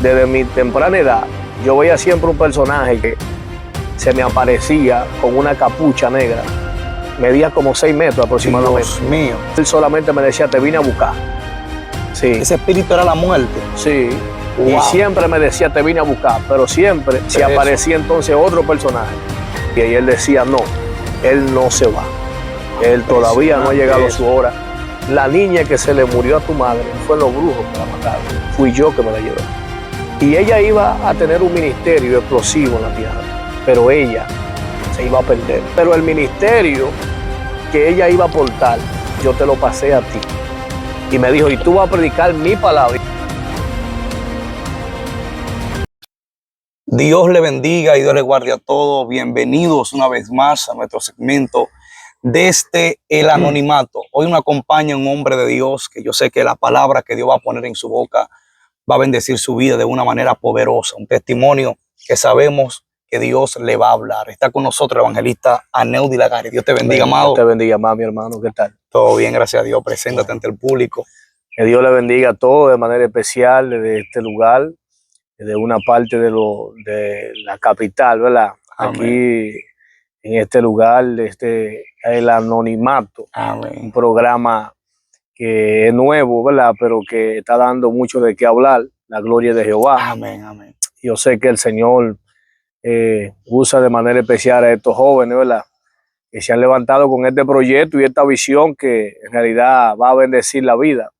desde mi temprana edad, yo veía siempre un personaje que se me aparecía con una capucha negra, medía como 6 metros aproximadamente. Dios mío. Él solamente me decía, te vine a buscar. Sí. Ese espíritu era la muerte. Sí. Wow. Y siempre me decía, te vine a buscar, pero siempre se aparecía entonces otro personaje. Y él decía, no, él no se va. Él todavía no ha llegado su hora. La niña que se le murió a tu madre fue los brujos que la mataron. Fui yo que me la llevé. Y ella iba a tener un ministerio explosivo en la tierra, pero ella se iba a perder. Pero el ministerio que ella iba a aportar, yo te lo pasé a ti. Y me dijo, y tú vas a predicar mi palabra. Dios le bendiga y Dios le guarde a todos. Bienvenidos una vez más a nuestro segmento desde el anonimato. Hoy nos acompaña un hombre de Dios que yo sé que la palabra que Dios va a poner en su boca va a bendecir su vida de una manera poderosa. Un testimonio que sabemos que Dios le va a hablar. Está con nosotros el evangelista Aneudi Lagares. Dios te bendiga, amado. Dios te bendiga más, mi hermano. ¿Qué tal? Todo bien, gracias a Dios. Preséntate ante el público. Que Dios le bendiga a todos de manera especial desde este lugar, desde una parte de la capital, ¿verdad? Amén. Aquí en este lugar, el anonimato. Amén. Un programa que es nuevo, ¿verdad? Pero que está dando mucho de qué hablar, la gloria de Jehová. Amén, amén. Yo sé que el Señor usa de manera especial a estos jóvenes, ¿verdad? Que se han levantado con este proyecto y esta visión que en realidad va a bendecir la vida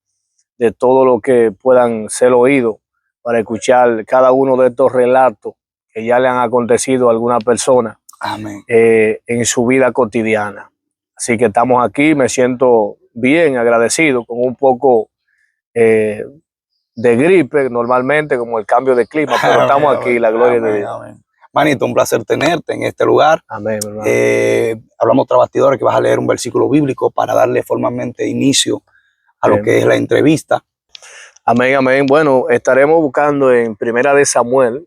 de todo lo que puedan ser oídos para escuchar cada uno de estos relatos que ya le han acontecido a alguna persona. Amén. En su vida cotidiana. Así que estamos aquí, me siento bien agradecido, con un poco de gripe normalmente, como el cambio de clima, pero estamos aquí, la gloria de Dios. Amén. Manito, un placer tenerte en este lugar. Amén, hermano. Hablamos tras bastidores que vas a leer un versículo bíblico para darle formalmente inicio a lo que es la entrevista. Amén, amén. Bueno, estaremos buscando en Primera de Samuel,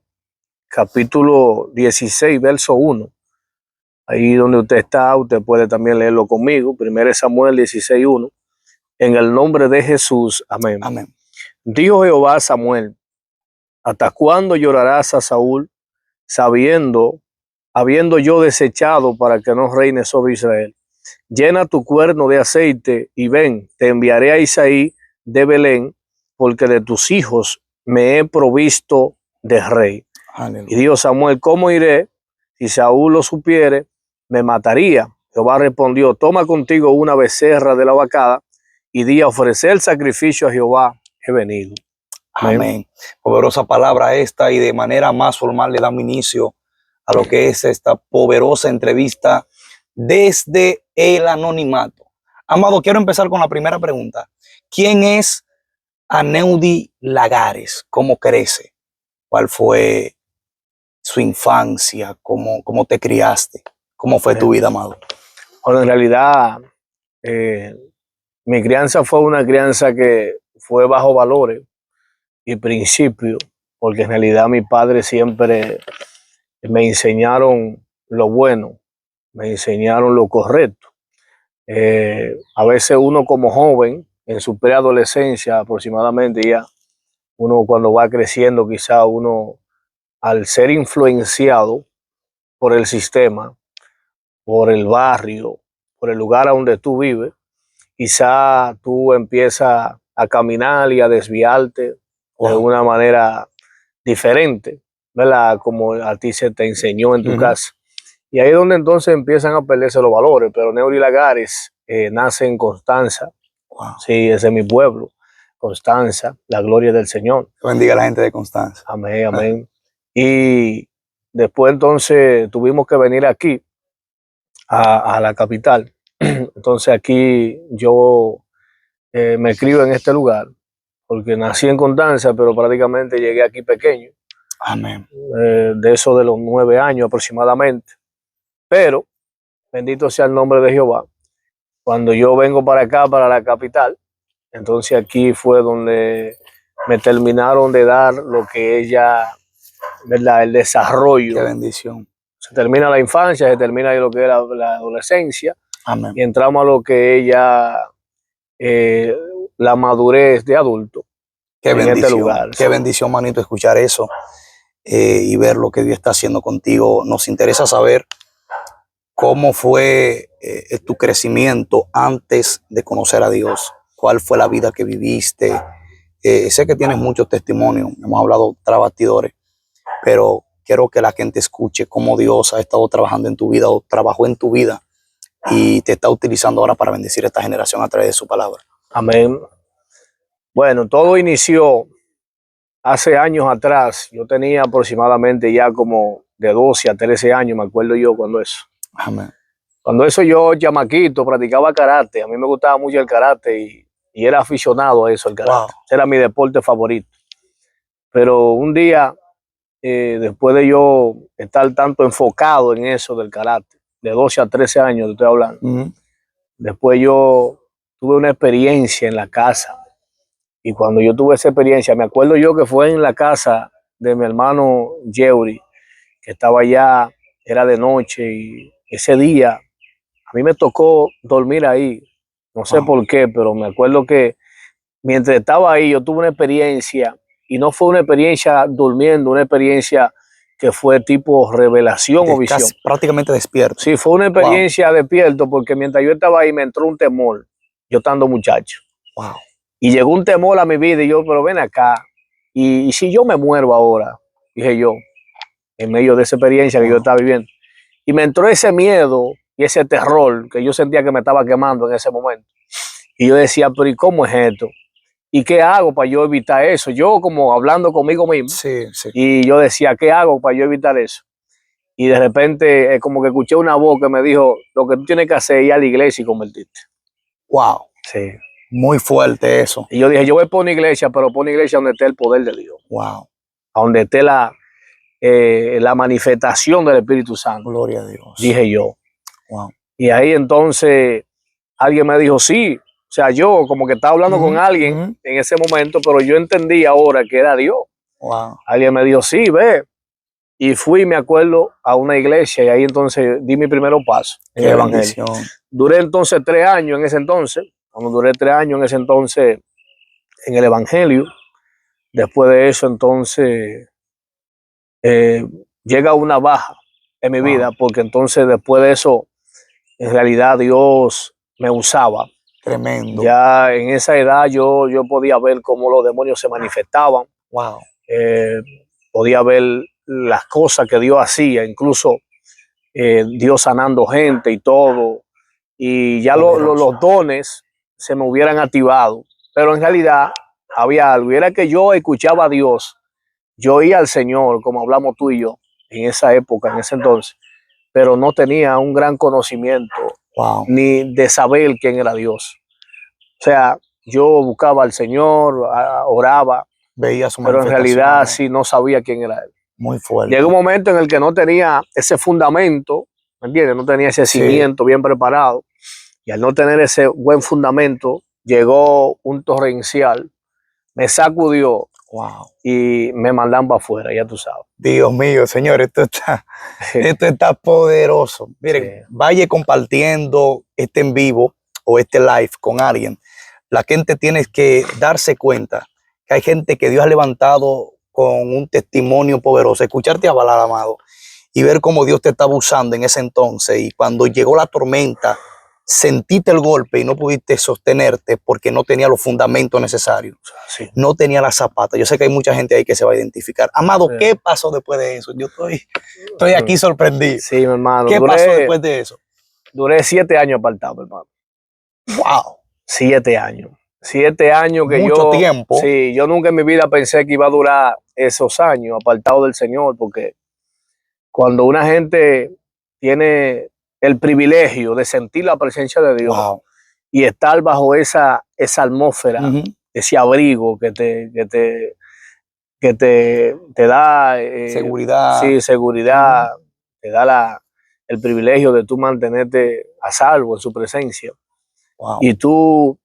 capítulo 16, verso 1. Ahí donde usted está, usted puede también leerlo conmigo. 1 Samuel 16:1. En el nombre de Jesús. Amén. Amén. Dijo Jehová a Samuel: ¿hasta cuándo llorarás a Saúl, habiendo yo desechado para que no reine sobre Israel? Llena tu cuerno de aceite y ven, te enviaré a Isaí de Belén, porque de tus hijos me he provisto de rey. Aleluya. Y dijo Samuel: ¿cómo iré? Si Saúl lo supiere, me mataría. Jehová respondió: toma contigo una becerra de la vacada y di a ofrecer sacrificio a Jehová, he venido. Amén. Amén. Poderosa palabra esta, y de manera más formal le damos inicio a lo que es esta poderosa entrevista desde el anonimato. Amado, quiero empezar con la primera pregunta. ¿Quién es Aneudi Lagares? ¿Cómo crece? ¿Cuál fue su infancia? ¿Cómo te criaste? ¿Cómo fue tu vida, amado? Bueno, en realidad, mi crianza fue una crianza que fue bajo valores y principios, porque en realidad mi padre siempre me enseñaron lo bueno, me enseñaron lo correcto. A veces uno como joven, en su preadolescencia aproximadamente, ya uno cuando va creciendo, quizá uno, al ser influenciado por el sistema, por el barrio, por el lugar a donde tú vives, quizá tú empiezas a caminar y a desviarte de una manera diferente, ¿verdad? Como a ti se te enseñó en tu casa. Y ahí es donde entonces empiezan a perderse los valores. Pero Aneudi Lagares nace en Constanza. Sí, ese es mi pueblo, Constanza, la gloria del Señor. Bendiga a la gente de Constanza. Amén, amén. Y después entonces tuvimos que venir aquí, a la capital. Entonces aquí yo me crio en este lugar, porque nací en Constanza, pero prácticamente llegué aquí pequeño. Amén. De eso de los 9 años aproximadamente. Pero, bendito sea el nombre de Jehová, cuando yo vengo para acá, para la capital, entonces aquí fue donde me terminaron de dar lo que es ya, ¿verdad?, el desarrollo. Qué bendición. Se termina la infancia, se termina lo que es la adolescencia. Amén. Y entramos a lo que es ya la madurez de adulto. Qué en bendición, este lugar. qué bendición, manito, escuchar eso y ver lo que Dios está haciendo contigo. Nos interesa saber cómo fue tu crecimiento antes de conocer a Dios. ¿Cuál fue la vida que viviste? Sé que tienes muchos testimonios, hemos hablado tras bastidores, pero quiero que la gente escuche cómo Dios ha estado trabajando en tu vida o trabajó en tu vida y te está utilizando ahora para bendecir a esta generación a través de su palabra. Amén. Bueno, todo inició hace años atrás. Yo tenía aproximadamente ya como de 12 a 13 años, me acuerdo yo cuando eso. Amén. Cuando eso yo, chamaquito, practicaba karate. A mí me gustaba mucho el karate y era aficionado a eso, el karate. Wow. Era mi deporte favorito. Pero un día, después de yo estar tanto enfocado en eso del karate, de 12 a 13 años, te estoy hablando, después yo tuve una experiencia en la casa. Y cuando yo tuve esa experiencia, me acuerdo yo que fue en la casa de mi hermano Yeuri, que estaba allá, era de noche, y ese día a mí me tocó dormir ahí. No sé por qué, pero me acuerdo que mientras estaba ahí yo tuve una experiencia, y no fue una experiencia durmiendo, una experiencia que fue tipo revelación o visión. Prácticamente despierto. Sí, fue una experiencia despierto, porque mientras yo estaba ahí me entró un temor, yo estando muchacho. Wow. Y llegó un temor a mi vida y yo, pero ven acá, y si yo me muero ahora, dije yo, en medio de esa experiencia que yo estaba viviendo. Y me entró ese miedo y ese terror que yo sentía que me estaba quemando en ese momento. Y yo decía, pero ¿y cómo es esto? ¿Y qué hago para yo evitar eso? Yo como hablando conmigo mismo. Sí, sí. Y yo decía, ¿qué hago para yo evitar eso? Y de repente como que escuché una voz que me dijo, lo que tú tienes que hacer es ir a la iglesia y convertirte. Wow. Sí. Muy fuerte eso. Y yo dije, yo voy por una iglesia, pero por una iglesia donde esté el poder de Dios. Wow. A donde esté la manifestación del Espíritu Santo. Gloria a Dios. Dije yo. Wow. Y ahí entonces alguien me dijo, sí. O sea, yo como que estaba hablando con alguien en ese momento, pero yo entendí ahora que era Dios. Wow. Alguien me dijo, sí, ve. Y fui, me acuerdo, a una iglesia y ahí entonces di mi primer paso en el evangelio. Duré entonces 3 años en ese entonces. Cuando duré 3 años en ese entonces en el evangelio, después de eso entonces llega una baja en mi vida, porque entonces después de eso, en realidad Dios me usaba. Tremendo. Ya en esa edad yo podía ver cómo los demonios se manifestaban. Wow. Podía ver las cosas que Dios hacía, incluso Dios sanando gente y todo. Y ya los dones se me hubieran activado. Pero en realidad había algo. Y era que yo escuchaba a Dios. Yo oía al Señor, como hablamos tú y yo, en esa época, en ese entonces. Pero no tenía un gran conocimiento ni de saber quién era Dios. O sea, yo buscaba al Señor, oraba, veía su pero en realidad sí no sabía quién era Él. Muy fuerte. Llegó un momento en el que no tenía ese fundamento, ¿me entiendes? No tenía ese cimiento bien preparado. Y al no tener ese buen fundamento, llegó un torrencial, me sacudió y me mandan para afuera, ya tú sabes. Dios mío, señor, esto está poderoso. Miren, vaya compartiendo este en vivo o este live con alguien. La gente tiene que darse cuenta que hay gente que Dios ha levantado con un testimonio poderoso. Escucharte hablar, amado, y ver cómo Dios te estaba usando en ese entonces. Y cuando llegó la tormenta, sentiste el golpe y no pudiste sostenerte porque no tenía los fundamentos necesarios. Sí. No tenía las zapatas. Yo sé que hay mucha gente ahí que se va a identificar. Amado, ¿qué pasó después de eso? Yo estoy aquí sorprendido. Sí, mi hermano. ¿Qué pasó después de eso? Duré 7 años apartado, mi hermano. Wow. 7 años. 7 años que mucho tiempo. Sí, yo nunca en mi vida pensé que iba a durar esos años apartado del Señor, porque cuando una gente tiene el privilegio de sentir la presencia de Dios y estar bajo esa atmósfera, ese abrigo que te da seguridad. Sí, seguridad, te da el privilegio de tú mantenerte a salvo en su presencia. Y tú,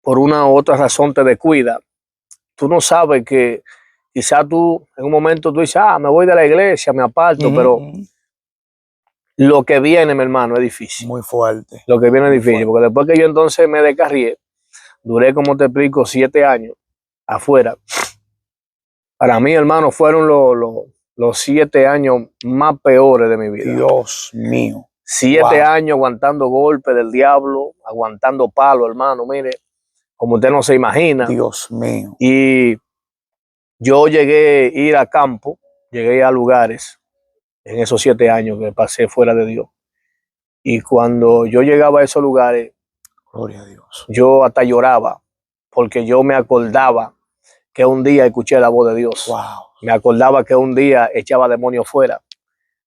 por una u otra razón, te descuidas. Tú no sabes que quizás tú, en un momento tú dices, me voy de la iglesia, me aparto, pero lo que viene, mi hermano, es difícil. Muy fuerte. Lo que viene es difícil, porque después que yo entonces me descarrié, duré, como te explico, 7 años afuera. Para mí, hermano, fueron los 7 años más peores de mi vida. Dios mío. 7 años aguantando golpes del diablo, aguantando palo, hermano, mire, como usted no se imagina. Dios mío. Y yo llegué a ir a campo, llegué a lugares en esos 7 años que pasé fuera de Dios. Y cuando yo llegaba a esos lugares, Gloria a Dios. yo hasta lloraba, porque yo me acordaba que un día escuché la voz de Dios. Wow. Me acordaba que un día echaba demonios fuera.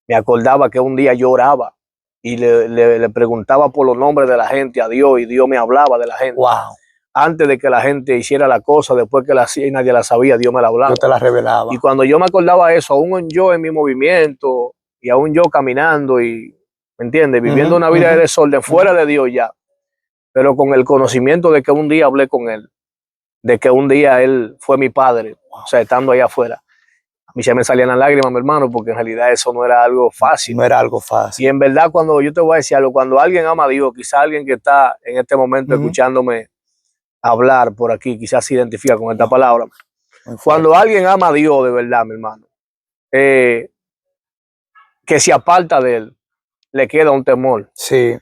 Me acordaba que un día lloraba y le preguntaba por los nombres de la gente a Dios, y Dios me hablaba de la gente. Wow. Antes de que la gente hiciera la cosa, después que la hacía y nadie la sabía, Dios me la hablaba. Yo te la revelaba. Y cuando yo me acordaba eso, aún yo en mi movimiento y aún yo caminando y, ¿me entiendes? Viviendo una vida de desorden fuera de Dios ya, pero con el conocimiento de que un día hablé con Él, de que un día Él fue mi padre, o sea, estando allá afuera. A mí se me salían las lágrimas, mi hermano, porque en realidad eso no era algo fácil. No era algo fácil. Y en verdad, cuando yo te voy a decir algo, cuando alguien ama a Dios, quizá alguien que está en este momento escuchándome hablar por aquí, quizás se identifica con esta palabra. Cuando alguien ama a Dios de verdad, mi hermano, que se aparta de Él, le queda un temor. Sí.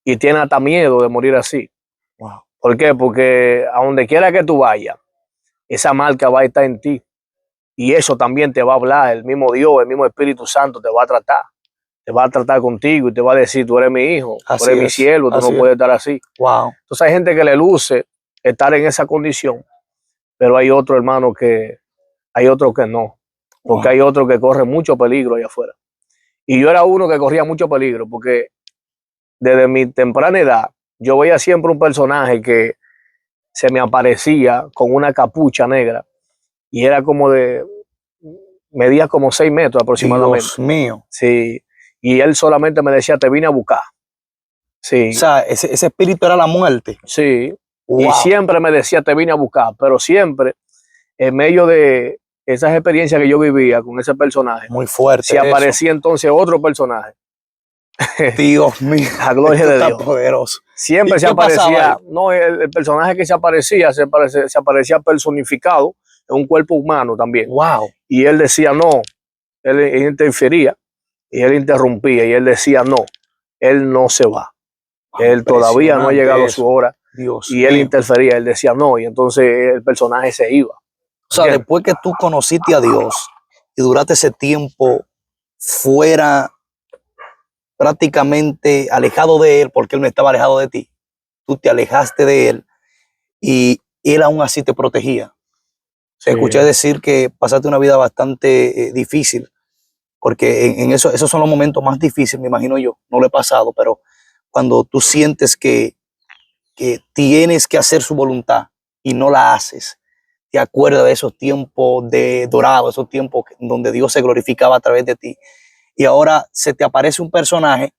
Y tiene hasta miedo de morir así. Wow. ¿Por qué? Porque a donde quiera que tú vayas, esa marca va a estar en ti. Y eso también te va a hablar. El mismo Dios, el mismo Espíritu Santo te va a tratar. Te va a tratar contigo y te va a decir, tú eres mi hijo, tú eres mi siervo, tú no puedes estar así. Wow. Entonces hay gente que le luce estar en esa condición, pero hay otro, hermano, que hay otro que no. Porque hay otro que corre mucho peligro allá afuera. Y yo era uno que corría mucho peligro, porque desde mi temprana edad, yo veía siempre un personaje que se me aparecía con una capucha negra y era como medía como 6 metros aproximadamente. Dios mío. Sí, y él solamente me decía, te vine a buscar. Sí. O sea, ese espíritu era la muerte. Sí. Wow. Y siempre me decía, te vine a buscar, pero siempre en medio de esas experiencias que yo vivía con ese personaje, muy fuerte, se aparecía entonces otro personaje. Dios mío. La gloria de Dios. Poderoso. Siempre se aparecía, no, el personaje que se aparecía, se aparecía personificado en un cuerpo humano también. Wow. Y él decía no, él interfería y él interrumpía y él decía no, él no se va. Él todavía no ha llegado a su hora. Dios y él interfería, él decía no, y entonces el personaje se iba. O sea, después que tú conociste a Dios y duraste ese tiempo fuera, prácticamente alejado de Él, porque Él no estaba alejado de ti, tú te alejaste de Él y Él aún así te protegía. Sí. Escuché decir que pasaste una vida bastante difícil, porque esos son los momentos más difíciles, me imagino yo, no lo he pasado, pero cuando tú sientes que tienes que hacer su voluntad y no la haces, te acuerdas de esos tiempos de dorados, esos tiempos donde Dios se glorificaba a través de ti. Y ahora se te aparece un personaje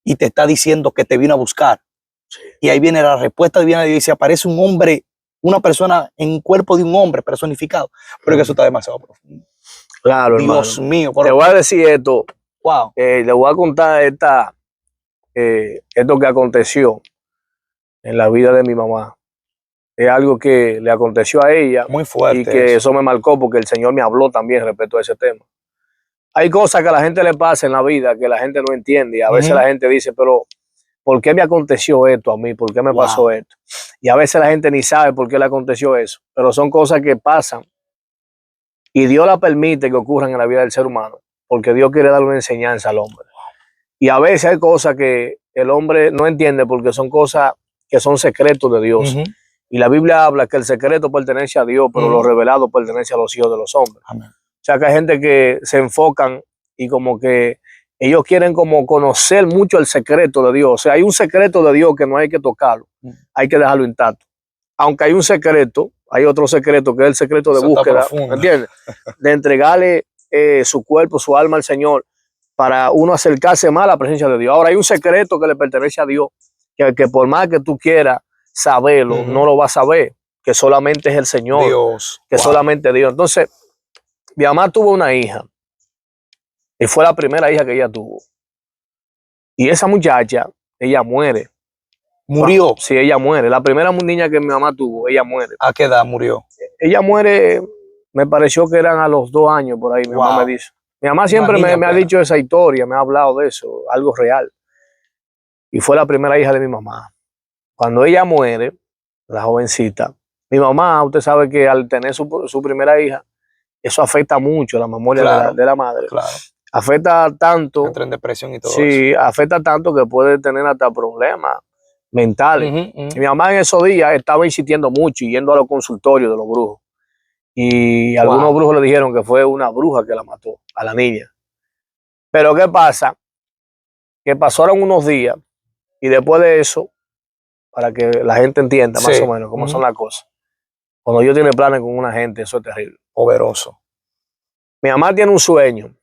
y te está diciendo que te vino a buscar. Sí. Y ahí viene la respuesta divina de Dios y se aparece un hombre, una persona en un cuerpo de un hombre personificado. Pero que eso está demasiado profundo. Claro, Dios hermano. mío. Te voy a decir esto. Wow. Le voy a contar esto que aconteció en la vida de mi mamá. Es algo que le aconteció a ella. Muy fuerte. Y que eso me marcó porque el Señor me habló también respecto a ese tema. Hay cosas que a la gente le pasa en la vida que la gente no entiende. Y a veces la gente dice, pero ¿por qué me aconteció esto a mí? ¿Por qué me pasó esto? Y a veces la gente ni sabe por qué le aconteció eso. Pero son cosas que pasan. Y Dios la permite que ocurran en la vida del ser humano. Porque Dios quiere darle una enseñanza al hombre. Y a veces hay cosas que el hombre no entiende porque son cosas que son secretos de Dios. Y la Biblia habla que el secreto pertenece a Dios, pero lo revelado pertenece a los hijos de los hombres. Amén. O sea que hay gente que se enfocan y como que ellos quieren como conocer mucho el secreto de Dios. O sea, hay un secreto de Dios que no hay que tocarlo, hay que dejarlo intacto. Aunque hay un secreto, hay otro secreto que es el secreto de búsqueda, ¿me entiendes? De entregarle su cuerpo, su alma al Señor para uno acercarse más a la presencia de Dios. Ahora hay un secreto que le pertenece a Dios, que por más que tú quieras saberlo, no lo vas a saber, que solamente es el Señor, Dios. Que solamente Dios. Entonces, mi mamá tuvo una hija y fue la primera hija que ella tuvo. Y esa muchacha, ella muere. ¿Murió? Sí, ella muere. La primera niña que mi mamá tuvo, ella muere. ¿A qué edad murió? ella muere, me pareció que eran a los 2 años por ahí, mi mamá Wow. me dice. Mi mamá siempre Una niña me ha apenas. dicho esa historia, me ha hablado de eso, algo real. Y fue la primera hija de mi mamá. Cuando ella muere, la jovencita, mi mamá, usted sabe que al tener su primera hija, eso afecta mucho la memoria Claro, de la madre. claro. Afecta tanto, Entra en depresión y todo eso. sí, afecta tanto que puede tener hasta problemas mentales. Ujú, Y ujú. mi mamá en esos días estaba insistiendo mucho y yendo a los consultorios de los brujos. Y algunos Wow. brujos le dijeron que fue una bruja que la mató a la niña. Pero ¿qué pasa? Que pasaron unos días y después de eso, para que la gente entienda más o Sí. menos cómo son Ujú. las cosas, cuando yo tiene planes con una gente, eso es terrible. Poderoso. Mi mamá tiene un sueño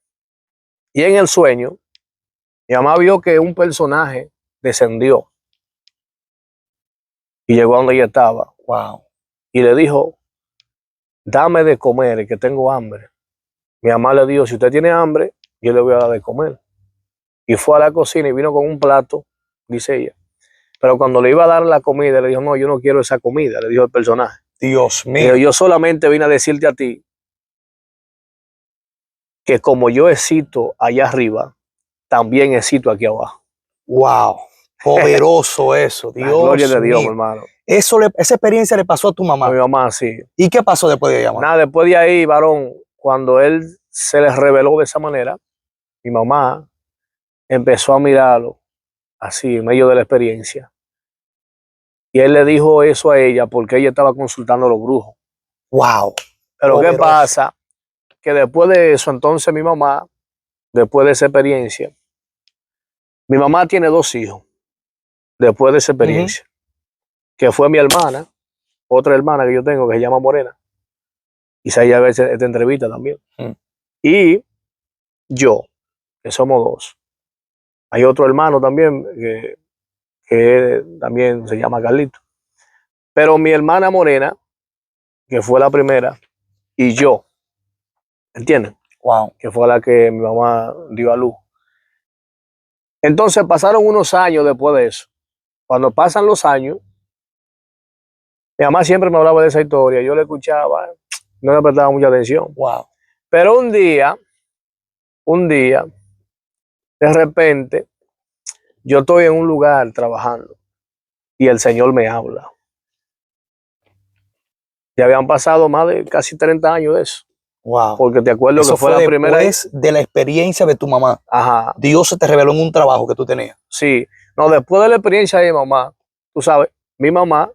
y en el sueño, mi mamá vio que un personaje descendió y llegó a donde ella estaba Wow. y le dijo, dame de comer, que tengo hambre. Mi mamá le dijo, si usted tiene hambre, yo le voy a dar de comer. Y fue a la cocina y vino con un plato, dice ella. Pero cuando le iba a dar la comida, le dijo, no, yo no quiero esa comida, le dijo el personaje. Dios Le dijo, mío. yo solamente vine a decirte a ti que como yo existo allá arriba, también existo aquí abajo. Wow. Poderoso eso. La gloria Dios de Dios, mi mío. hermano. Esa experiencia le pasó a tu A mi mamá. mamá, sí. ¿Y qué pasó después de ella morir? Nada, después de ahí, varón, cuando él se les reveló de esa manera, mi mamá empezó a mirarlo así, en medio de la experiencia. Y él le dijo eso a ella porque ella estaba consultando a los brujos. Wow. Pero ¿qué Poderoso. pasa? Que después de eso, entonces mi mamá, después de esa experiencia, mi mamá tiene 2 hijos, después de esa Ujú. experiencia, que fue mi hermana, otra hermana que yo tengo que se llama Morena, quizá ella ve esta entrevista también, Mm. y yo, que somos dos. Hay otro hermano también que también se llama Carlito. Pero mi hermana Morena, que fue la primera, y yo, ¿entienden? Wow. Que fue la que mi mamá dio a luz. Entonces pasaron unos años después de eso. Cuando pasan los años, mi mamá siempre me hablaba de esa historia. Yo le escuchaba, no le prestaba mucha atención. Wow. Pero un día, de repente, yo estoy en un lugar trabajando y el Señor me habla. Ya habían pasado más de casi 30 años de eso. Wow. Porque te acuerdo Eso que fue fue la primera. después de la experiencia de tu mamá. Ajá, Dios se te reveló en un trabajo que tú tenías. sí. No, después de la experiencia de mi mamá, tú sabes, mi mamá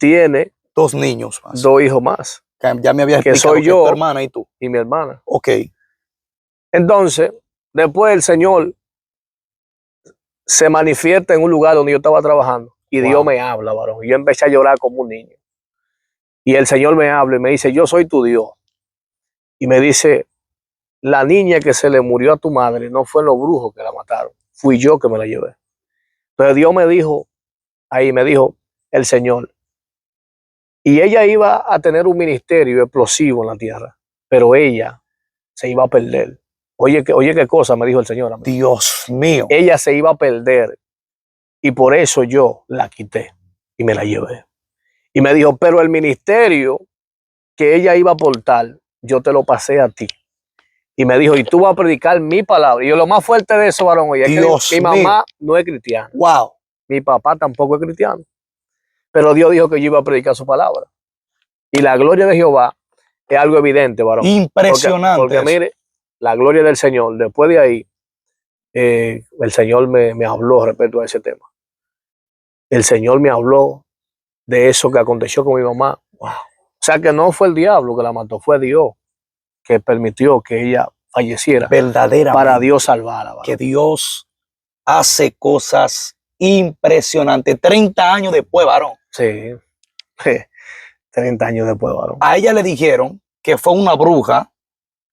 tiene 2 niños más. 2 hijos más, Que ya me habías que explicado soy que es tu yo hermana y tú. y mi hermana. Ok. Entonces, después el Señor se manifiesta en un lugar donde yo estaba trabajando y Dios Wow. me habla, varón. Y yo empecé a llorar como un niño. Y el Señor me habla y me dice, yo soy tu Dios. Y me dice, la niña que se le murió a tu madre no fue los brujos que la mataron, fui yo que me la llevé. Entonces Dios me dijo, ahí me dijo el Señor, y ella iba a tener un ministerio explosivo en la tierra, pero ella se iba a perder. Oye, qué cosa me dijo el Señor a mí. Dios mío. Ella se iba a perder y por eso yo la quité y me la llevé. Y me dijo, pero el ministerio que ella iba a aportar, yo te lo pasé a ti. Y me dijo, y tú vas a predicar mi palabra. Y yo, lo más fuerte de eso, varón, oye, es que Dios mi mío. mamá no es cristiana. Wow. Mi papá tampoco es cristiano. Pero Dios dijo que yo iba a predicar su palabra. Y la gloria de Jehová es algo evidente, varón. Impresionante. Porque eso. mire, la gloria del Señor, después de ahí, el Señor me habló respecto a ese tema. El Señor me habló de eso que aconteció con mi mamá. Wow. O sea que no fue el diablo que la mató, fue Dios que permitió que ella falleciera Verdaderamente. para Dios salvarla. Varón. Que Dios hace cosas impresionantes. 30 años después, varón. Sí, 30 años después, varón. A ella le dijeron que fue una bruja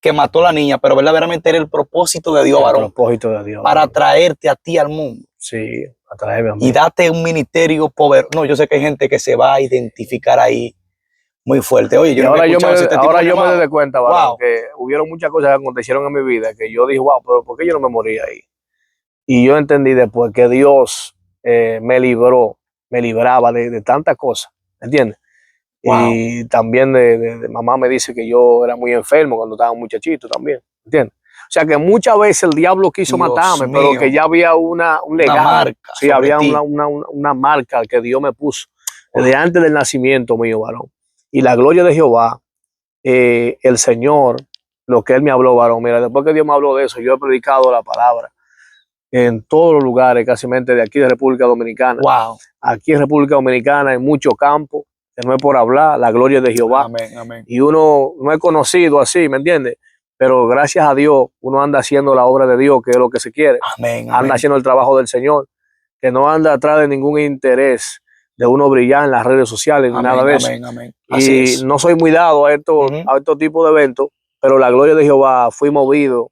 que mató a la niña, pero verdaderamente era el propósito de Dios, El varón, propósito de Dios. para varón. traerte a ti al mundo. Sí, a traerme a mí. Y date un ministerio poderoso. No, yo sé que hay gente que se va a identificar ahí muy fuerte. Oye, yo Y no ahora había escuchado ese tipo ahora de yo me llamado. doy cuenta, varón, Wow. que hubieron muchas cosas que acontecieron en mi vida que yo dije, wow, pero ¿por qué yo no me morí ahí? Y yo entendí después que Dios me libraba de tantas cosas, ¿entiendes? Wow. Y también de mamá me dice que yo era muy enfermo cuando estaba muchachito también, ¿entiendes? O sea que muchas veces el diablo quiso Dios matarme, mío. pero que ya había un Una legado. marca Sí, sobre había ti. una marca que Dios me puso Wow. desde antes del nacimiento mío, varón. Y la gloria de Jehová, el Señor, lo que Él me habló, varón. Mira, después que Dios me habló de eso, yo he predicado la palabra en todos los lugares, casi de aquí de República Dominicana. Wow. Aquí en República Dominicana hay muchos campos, que no es por hablar, la gloria de Jehová. Amén, amén. Y uno no es conocido así, ¿me entiendes? Pero gracias a Dios, uno anda haciendo la obra de Dios, que es lo que se quiere. Amén, Anda amén. haciendo el trabajo del Señor, que no anda atrás de ningún interés de uno brillar en las redes sociales ni Amén, nada de eso. amén, amén. Así Y es. no soy muy dado a estos tipos de eventos, pero la gloria de Jehová, fui movido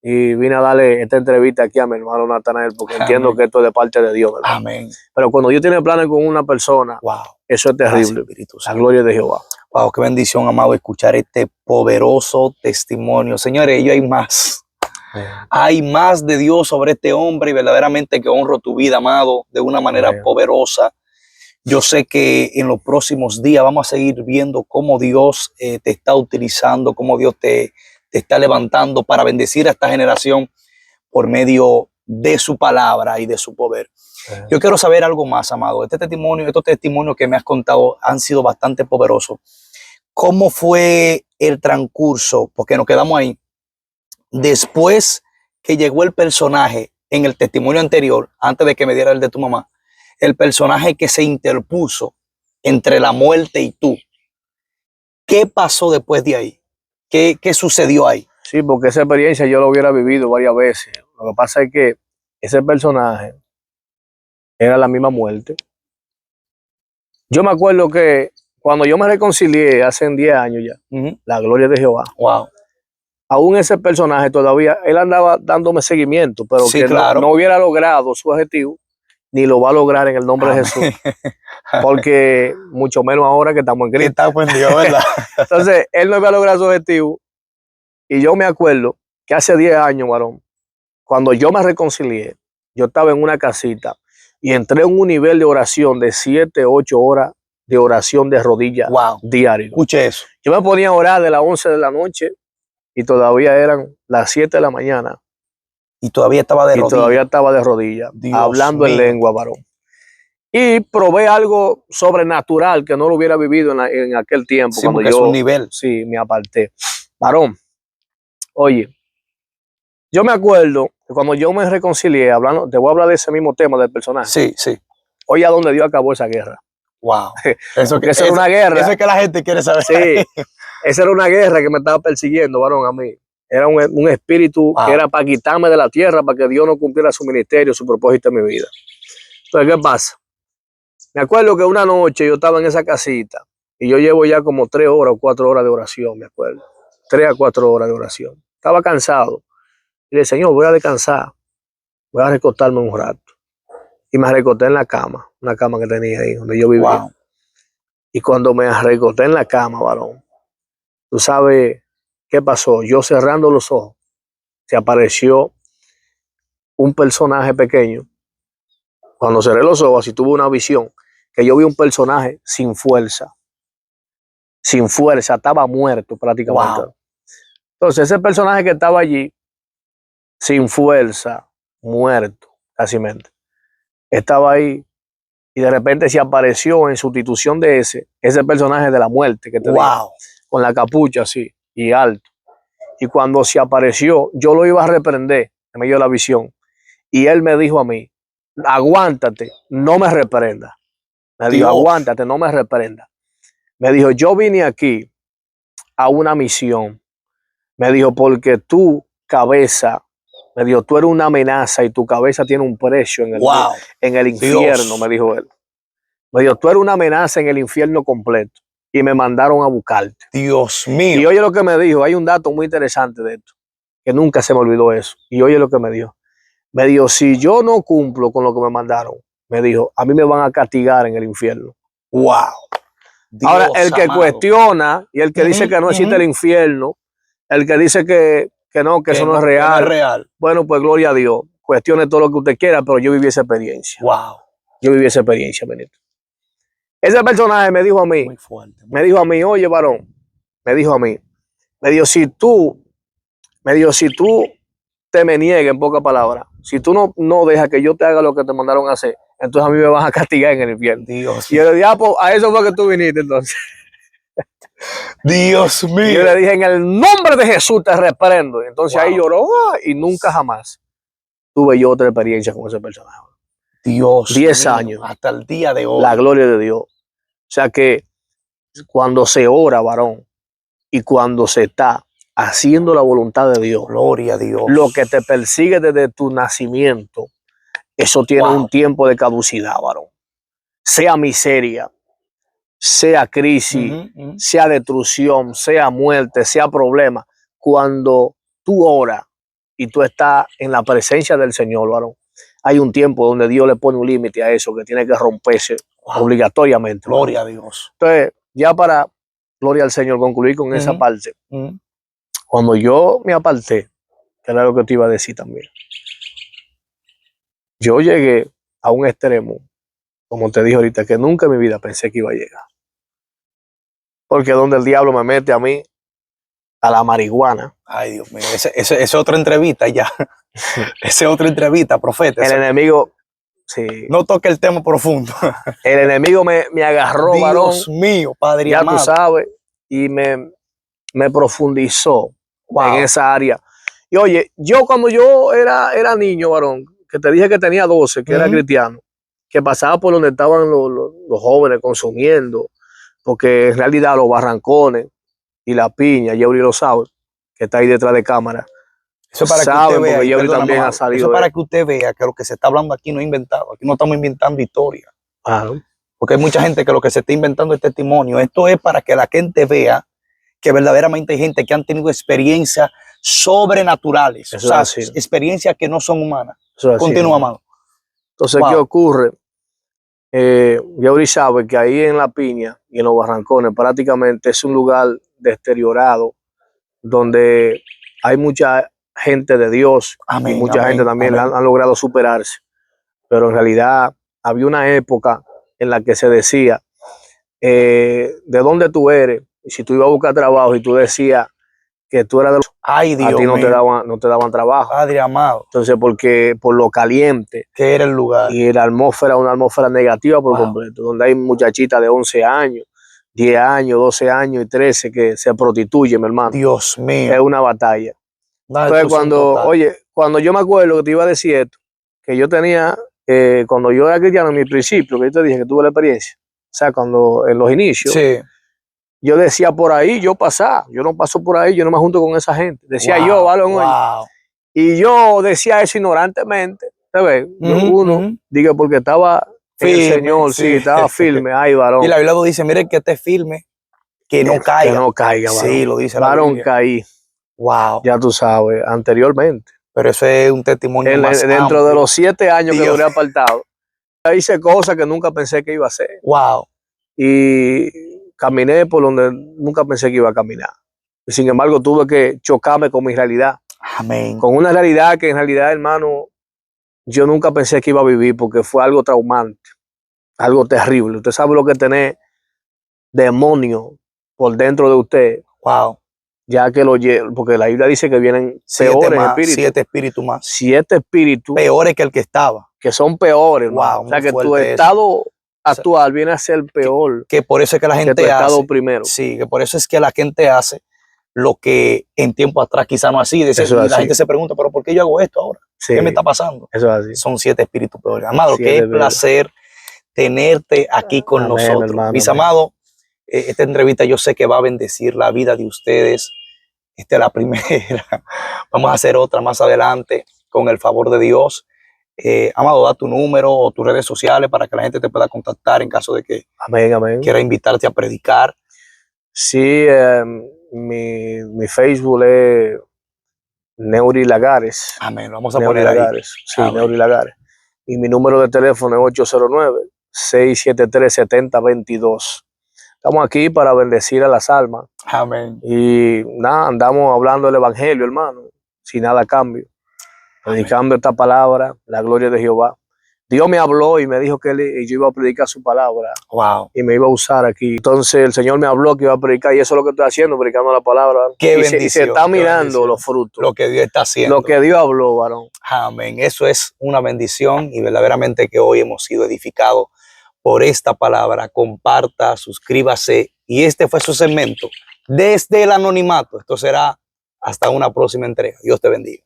y vine a darle esta entrevista aquí a mi hermano Natanael, porque entiendo Amén. que esto es de parte de Dios, ¿verdad? Amén. Pero cuando Dios tiene planes con una persona, Wow. eso es Gracias, terrible. Espíritu La Santo. gloria de Jehová. Wow, qué bendición, amado, escuchar este poderoso testimonio. Señores, y hay más. Hay más de Dios sobre este hombre y verdaderamente que honro tu vida, amado, de una manera poderosa. Yo sé que en los próximos días vamos a seguir viendo cómo Dios te está utilizando, cómo Dios te está levantando para bendecir a esta generación por medio de su palabra y de su poder. Yo quiero saber algo más, amado. Estos testimonios que me has contado han sido bastante poderosos. ¿Cómo fue el transcurso? Porque nos quedamos ahí. Después que llegó el personaje en el testimonio anterior, antes de que me diera el de tu mamá, el personaje que se interpuso entre la muerte y tú. ¿Qué pasó después de ahí? ¿Qué sucedió ahí? Sí, porque esa experiencia yo la hubiera vivido varias veces. Lo que pasa es que ese personaje era la misma muerte. Yo me acuerdo que cuando yo me reconcilié hace 10 años ya, la gloria de Jehová, Wow. aún ese personaje todavía, él andaba dándome seguimiento, pero Sí, que claro. no hubiera logrado su objetivo, ni lo va a lograr en el nombre de Jesús. Porque mucho menos ahora que estamos en Cristo. Está en Dios, ¿verdad? Entonces, él no iba a lograr su objetivo. Y yo me acuerdo que hace 10 años, varón, cuando yo me reconcilié, yo estaba en una casita y entré en un nivel de oración de 7, 8 horas de oración de rodillas diario. Escuche eso. Yo me ponía a orar de las 11 de la noche y todavía eran las 7 de la mañana. Y todavía estaba de rodillas. Todavía estaba de rodillas, hablando en lengua, varón. Y probé algo sobrenatural que no lo hubiera vivido en aquel tiempo. Sí, cuando porque yo, es un nivel. Sí, me aparté. Varón, oye, yo me acuerdo que cuando yo me reconcilié, hablando, te voy a hablar de ese mismo tema del personaje. Sí, sí. Oye, ¿a dónde Dios acabó esa guerra? Wow. Esa era una guerra. Eso es que la gente quiere saber. Sí, esa era una guerra que me estaba persiguiendo, varón, a mí. Era un espíritu que era para quitarme de la tierra, para que Dios no cumpliera su ministerio, su propósito en mi vida. Entonces, ¿qué pasa? Me acuerdo que una noche yo estaba en esa casita y yo llevo ya como 3 horas o 4 horas de oración, me acuerdo. 3 a 4 horas de oración. Estaba cansado. Y le dije, Señor, voy a descansar. Voy a recostarme un rato. Y me recosté en la cama, una cama que tenía ahí, donde yo vivía. Wow. Y cuando me recosté en la cama, varón, tú sabes qué pasó. Yo cerrando los ojos, se apareció un personaje pequeño. Cuando cerré los ojos, así tuve una visión, que yo vi un personaje sin fuerza. Sin fuerza, estaba muerto prácticamente. Wow. Entonces, ese personaje que estaba allí, sin fuerza, muerto, casi mente, estaba ahí y de repente se apareció en sustitución de ese personaje de la muerte que te digo, con la capucha así y alto. Y cuando se apareció, yo lo iba a reprender en medio de la visión. Y él me dijo a mí, aguántate, no me reprenda. Me dijo, aguántate, no me reprenda. Me dijo, yo vine aquí a una misión. Me dijo, porque tu cabeza, me dijo, tú eres una amenaza y tu cabeza tiene un precio en el infierno, me dijo él. Me dijo, tú eres una amenaza en el infierno completo. Y me mandaron a buscarte. Dios mío. Y oye lo que me dijo, hay un dato muy interesante de esto, que nunca se me olvidó eso. Y oye lo que me dijo. Me dijo, si yo no cumplo con lo que me mandaron, me dijo, a mí me van a castigar en el infierno. Wow. Dios ahora, el que cuestiona y el que dice que no existe el infierno, el que dice que no, que eso no es real. No es real. Bueno, pues gloria a Dios. Cuestione todo lo que usted quiera, pero yo viví esa experiencia. Wow. Yo viví esa experiencia, Benito. Ese personaje me dijo a mí, Muy fuerte. oye, varón, me dijo, si tú te me niegas, en pocas palabras, si tú no dejas que yo te haga lo que te mandaron a hacer, entonces a mí me vas a castigar en el infierno. Dios Y yo le dije, pues a eso fue que tú viniste entonces. Dios Y yo mío. le dije, en el nombre de Jesús te reprendo. Entonces ahí lloró y nunca jamás tuve yo otra experiencia con ese personaje. Dios 10 mío, años. hasta el día de hoy. La gloria de Dios. O sea que cuando se ora, varón, y cuando se está haciendo la voluntad de Dios, Gloria a Dios. lo que te persigue desde tu nacimiento, eso tiene un tiempo de caducidad, varón. Sea miseria, sea crisis, sea destrucción, sea muerte, sea problema. Cuando tú oras y tú estás en la presencia del Señor, varón, hay un tiempo donde Dios le pone un límite a eso que tiene que romperse obligatoriamente. Gloria a Dios. Entonces, ya para, gloria al Señor, concluir con esa parte. Cuando yo me aparté, que era lo que te iba a decir también, yo llegué a un extremo, como te dije ahorita, que nunca en mi vida pensé que iba a llegar. Porque donde el diablo me mete a mí, a la marihuana. Ay, Dios mío, esa es otra entrevista ya. Esa es otra entrevista, profeta. El enemigo, sí. No toque el tema profundo. El enemigo me agarró, varón. Dios mío, Padre ya amado. tú sabes, y me profundizó en esa área. Y oye, yo cuando yo era niño, varón, que te dije que tenía 12, que era cristiano, que pasaba por donde estaban los jóvenes consumiendo, porque en realidad los barrancones y la piña, Yeuri lo sabe, que está ahí detrás de cámara. Eso para saben, que usted vea, porque Yeuri también ha salido. Eso para que usted vea que lo que se está hablando aquí no es inventado. Aquí no estamos inventando historia. Porque hay mucha gente que lo que se está inventando es testimonio. Esto es para que la gente vea que verdaderamente hay gente que han tenido experiencias sobrenaturales. Eso, o sea, experiencias que no son humanas. Continúa, amado. Entonces, ¿qué ocurre? Yeuri sabe que ahí en la piña y en los barrancones prácticamente es un lugar deteriorado donde hay mucha gente de Dios. Amén, y mucha gente también han logrado superarse. Pero en realidad había una época en la que se decía de dónde tú eres, y si tú ibas a buscar trabajo y tú decías que tú eras de los... Ay, Dios a ti no te daban trabajo. Padre amado. Entonces, porque por lo caliente que era el lugar y la atmósfera, una atmósfera negativa por completo, donde hay muchachitas de 11 años, 10 años, 12 años y 13 que se prostituyen, mi hermano. Dios mío. Es una batalla. Entonces, cuando yo me acuerdo que te iba a decir esto, que yo tenía, cuando yo era cristiano en mi principio, que yo te dije que tuve la experiencia, o sea, cuando en los inicios, yo decía por ahí, yo no paso por ahí, yo no me junto con esa gente. Decía yo, ¿vale? Y yo decía eso ignorantemente, ¿sabes? Digo, porque estaba firme, el Señor, sí, estaba firme, ay, varón. Y la Biblia dice, miren que esté firme, que no caiga. Que no caiga, varón. Sí, lo dice la Biblia. Varón, caí. Ya tú sabes, anteriormente. Pero eso es un testimonio más dentro amplio. de los 7 años que duré apartado, hice cosas que nunca pensé que iba a hacer. Y caminé por donde nunca pensé que iba a caminar. Y sin embargo, tuve que chocarme con mi realidad. Amén. Con una realidad que en realidad, hermano, yo nunca pensé que iba a vivir porque fue algo traumante, algo terrible. Usted sabe lo que es tener demonio por dentro de usted. Ya que porque la Biblia dice que vienen peores espíritus. 7 espíritus más. 7 espíritus. Peores que el que estaba. Que son peores, hermano. O sea, que tu estado actual viene a ser peor. Que por eso es que la gente hace. Estado primero. Sí, que por eso es que la gente hace lo que en tiempo atrás quizá no hacía. La gente se pregunta, ¿pero por qué yo hago esto ahora? Sí, ¿qué me está pasando? Eso es así. Son 7 espíritus peores. Amado, qué placer tenerte aquí con nosotros. Hermano, mis amados, esta entrevista yo sé que va a bendecir la vida de ustedes. Esta es la primera. Vamos a hacer otra más adelante con el favor de Dios. Amado, da tu número o tus redes sociales para que la gente te pueda contactar en caso de que quiera invitarte a predicar. Sí, mi Facebook es Neuri Lagares. Amén, lo vamos a poner ahí. Sí, Neuri Lagares. Y mi número de teléfono es 809-673-7022. Estamos aquí para bendecir a las almas. Amén. Y nada, andamos hablando del evangelio, hermano, sin nada a cambio. Predicando esta palabra, la gloria de Jehová. Dios me habló y me dijo que yo iba a predicar su palabra Wow. y me iba a usar aquí. Entonces el Señor me habló que iba a predicar y eso es lo que estoy haciendo, predicando la palabra. Qué y se bendición. está qué mirando bendición. los frutos, Lo que Dios está haciendo. lo que Dios habló, varón. Amén. Eso es una bendición y verdaderamente que hoy hemos sido edificados por esta palabra. Comparta, suscríbase y este fue su segmento desde el anonimato. Esto será hasta una próxima entrega. Dios te bendiga.